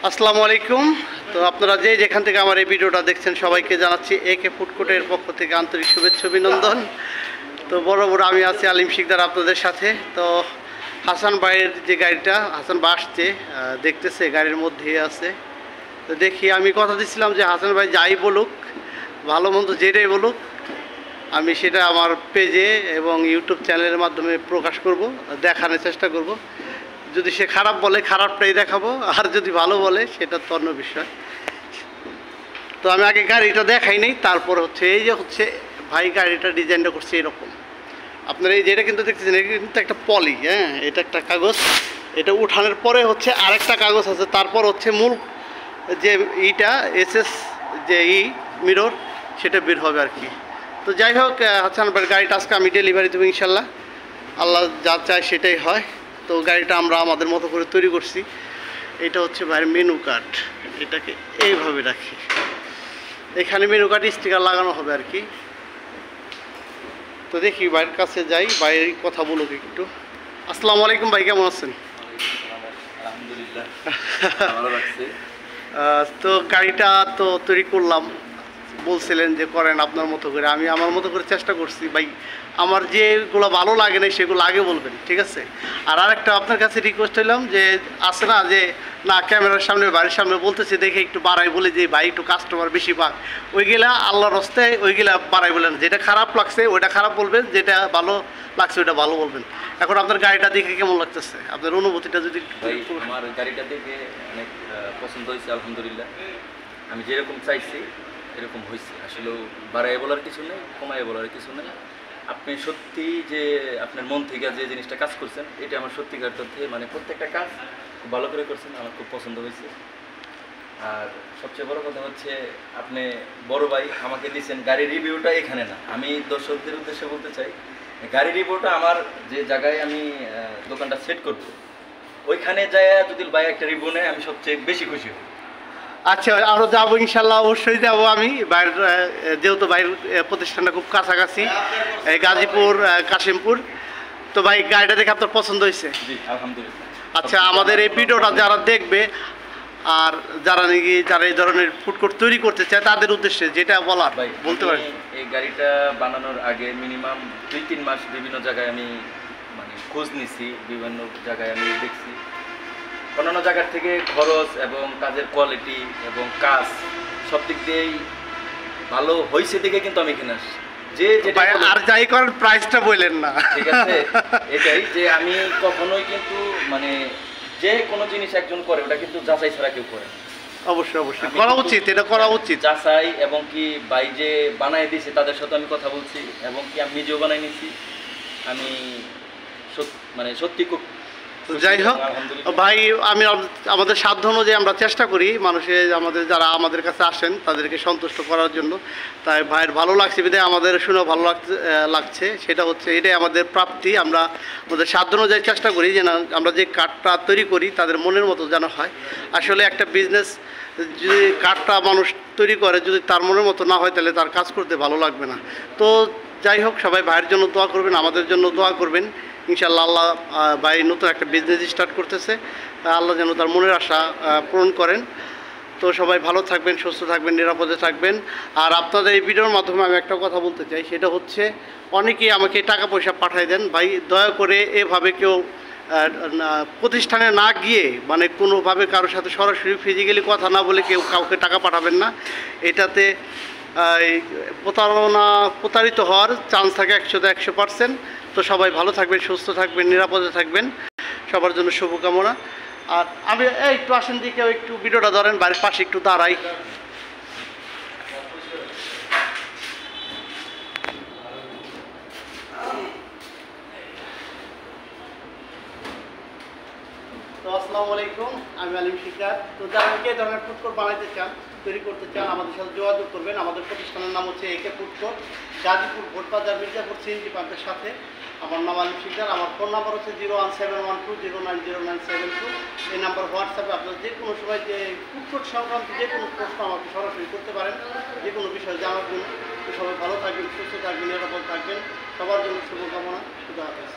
আসসালামু আলাইকুম। তো আপনারা যেখান থেকে আমার এই ভিডিওটা দেখছেন সবাইকে জানাচ্ছি একে ফুড কোর্টের পক্ষ থেকে আন্তরিক শুভেচ্ছা অভিনন্দন। তো বড় আমি আছি আলিম শিকদার আপনাদের সাথে। তো হাসান ভাইয়ের যে গাড়িটা, হাসান ভাই আসছে, দেখতেছে গাড়ির মধ্যে আছে। তো দেখি, আমি কথা দিচ্ছিলাম যে হাসান ভাই যাই বলুক, ভালো মন্দ যেটাই বলুক, আমি সেটা আমার পেজে এবং ইউটিউব চ্যানেলের মাধ্যমে প্রকাশ করব, দেখানোর চেষ্টা করব। যদি সে খারাপ বলে খারাপটাই দেখাবো, আর যদি ভালো বলে সেটা তো অন্য বিষয়। তো আমি আগে গাড়িটা দেখাই নেই, তারপর হচ্ছে এই যে হচ্ছে ভাই গাড়িটা ডিজাইনটা করছে এরকম। আপনারা এই যেটা কিন্তু দেখতেছেন, এটা কিন্তু একটা পলি, হ্যাঁ, এটা একটা কাগজ। এটা উঠানোর পরে হচ্ছে আরেকটা কাগজ আছে, তারপর হচ্ছে মূল যে ইটা এসএস যে মিরর সেটা বের হবে আর কি। তো যাই হোক, হাসান ভাইয়ের গাড়িটা আজকে আমি ডেলিভারি দেবো ইনশাল্লাহ। আল্লাহ যা চায় সেটাই হয়। তো গাড়িটা আমরা আমাদের মতো করে তৈরি করছি। এটা হচ্ছে ভাইয়ের মেনু কার্ড, এটাকে এইভাবে রাখি, এখানে মেনু কার্ড স্টিকার লাগানো হবে আর কি। তো দেখি ভাইয়ের কাছে যাই, ভাইয়ের কথা বলুক একটু। আসসালামু আলাইকুম ভাই, কেমন আছেন? তো গাড়িটা তো তৈরি করলাম, বলছিলেন যে করেন আপনার মতো করে, আমি আমার মতো করে চেষ্টা করছি। ভাই আমার যেগুলো ভালো লাগে না সেগুলো আগে বলবেন, ঠিক আছে? আর আরেকটা আপনার কাছে রিকোয়েস্ট হইলাম যে আছে না যে না ক্যামেরার সামনে বাড়ির সামনে বলতেছে দেখে একটু বাড়াই বলে যে ভাই একটু কাস্টমার বেশি পাক, ওইগুলা আল্লাহর রাস্তায় ওইগুলা বাড়াই বলেন। যেটা খারাপ লাগছে ওইটা খারাপ বলবেন, যেটা ভালো লাগছে ওইটা ভালো বলবেন। এখন আপনার গাড়িটা দেখে কেমন লাগতেছে, আপনার অনুভূতিটা যদি? আমার গাড়িটা দেখে অনেক পছন্দ হয়েছে আলহামদুলিল্লাহ। আমি যেরকম চাইছি এরকম হয়েছে। আসলে বাড়াই বলার কিছু নেই, কমাই বলার কিছু নেই। আপনি সত্যি যে আপনার মন থেকে যে জিনিসটা কাজ করছেন, এটা আমার সত্যিকার তথ্যে মানে প্রত্যেকটা কাজ খুব ভালো করে করছেন, আমার খুব পছন্দ হয়েছে। আর সবচেয়ে বড় কথা হচ্ছে আপনি বড় ভাই আমাকে দিয়েছেন গাড়ির রিভিউটা এখানে না। আমি দর্শকদের উদ্দেশ্যে বলতে চাই, গাড়ির রিভিউটা আমার যে জায়গায় আমি দোকানটা সেট করব, ওইখানে যায় যদি ভাই একটা রিভিউ নেয় আমি সবচেয়ে বেশি খুশি হই। আচ্ছা, আরও যাবো ইনশাল্লাহ, অবশ্যই যাবো আমি। বাইরের যেহেতু বাইরের প্রতিষ্ঠানটা খুব কাছাকাছি, গাজীপুর কাশিমপুর। তো ভাই গাড়িটা দেখে আপনার পছন্দ হয়েছে? জি আলহামদুলিল্লাহ। আচ্ছা, আমাদের এই ভিডিওটা যারা দেখবে আর যারা এই ধরনের ফুড কোর্ট তৈরি করতে চায় তাদের উদ্দেশ্যে যেটা বলার ভাই বলতে পারি। এই গাড়িটা বানানোর আগে মিনিমাম 2-3 মাস বিভিন্ন জায়গায় আমি মানে খোঁজ নিছি, বিভিন্ন জায়গায় আমি দেখছি। অন্যান্য জায়গার থেকে খরচ এবং কাজের কোয়ালিটি এবং কাজ সব দিক দিয়েই ভালো হয়েছে দেখে কিন্তু আমি এখানে আসছি। যে যেটা আর যাই করেন প্রাইসটা বললেন না, ঠিক আছে? এটাই যে আমি কখনোই কিন্তু মানে যে কোনো জিনিস একজন করে ওটা কিন্তু যাচাই ছাড়া কেউ করে না। অবশ্যই অবশ্যই করা উচিত, এটা করা উচিত। যাচাই এবং কি ভাই যে বানায় দিয়েছে তাদের সাথে আমি কথা বলছি এবং কি আমি নিজেও বানাই নিছি। আমি মানে সত্যি খুব। যাই হোক ভাই, আমি আমাদের সাধ্য অনুযায়ী আমরা চেষ্টা করি মানুষের যারা আমাদের কাছে আসেন তাদেরকে সন্তুষ্ট করার জন্য। তাই ভাইয়ের ভালো লাগছে বিধায় আমাদের শুনেও ভালো লাগছে। সেটা হচ্ছে এটাই আমাদের প্রাপ্তি। আমরা আমাদের সাধ্য অনুযায়ী চেষ্টা করি যে না, আমরা যে কার্ডটা তৈরি করি তাদের মনের মতো যেন হয়। আসলে একটা বিজনেস যদি কার্ডটা মানুষ তৈরি করে যদি তার মনের মতো না হয় তাহলে তার কাজ করতে ভালো লাগবে না। তো যাই হোক, সবাই ভাইয়ের জন্য দোয়া করবেন, আমাদের জন্য দোয়া করবেন। ইনশাআল্লাহ আল্লাহ ভাই নতুন একটা বিজনেস স্টার্ট করতেছে, আল্লাহ যেন তার মনের আশা পূরণ করেন। তো সবাই ভালো থাকবেন, সুস্থ থাকবেন, নিরাপদে থাকবেন। আর আপনাদের এই ভিডিওর মাধ্যমে আমি একটা কথা বলতে চাই, সেটা হচ্ছে অনেকেই আমাকে টাকা পয়সা পাঠায় দেন। ভাই দয়া করে এভাবে কেউ প্রতিষ্ঠানে না গিয়ে মানে কোনোভাবে কারোর সাথে সরাসরি ফিজিক্যালি কথা না বলে কেউ কাউকে টাকা পাঠাবেন না। এটাতে প্রতারিত হওয়ার চান্স থাকে 100%। তো সবাই ভালো থাকবেন, সুস্থ থাকবেন, নিরাপদে থাকবেন, সবার জন্য শুভকামনা। আর আমি একটু আসেন দিকে একটু ভিডিওটা ধরেন, বাড়ির পাশে একটু দাঁড়াই। তো আসসালামু আলাইকুম, আমি আলিম শিকদার। তো যারা এই ধরনের ফুড কোর্ট বানাইতে চান, তৈরি করতে চান, আমাদের সাথে যোগাযোগ করবেন। আমাদের প্রতিষ্ঠানের নাম হচ্ছে AK food court, Gazipur Bhotbazar Mirzapur CNG পাম্পের সাথে। আমার নাম আলিম শিকদার। আমার ফোন নাম্বার হচ্ছে 01712090972। এই নাম্বার হোয়াটসঅ্যাপে আপনারা যে কোনো সময় যে ফুড কোর্ট সংক্রান্ত যে কোনো প্রশ্ন আমাকে সরাসরি করতে পারেন, যে কোনো বিষয় জানার জন্য। তো সবাই ভালো থাকবেন, সুস্থ থাকবেন, নিরাপদ থাকবেন, সবার জন্য শুভকামনা। খুদা হাফেজ।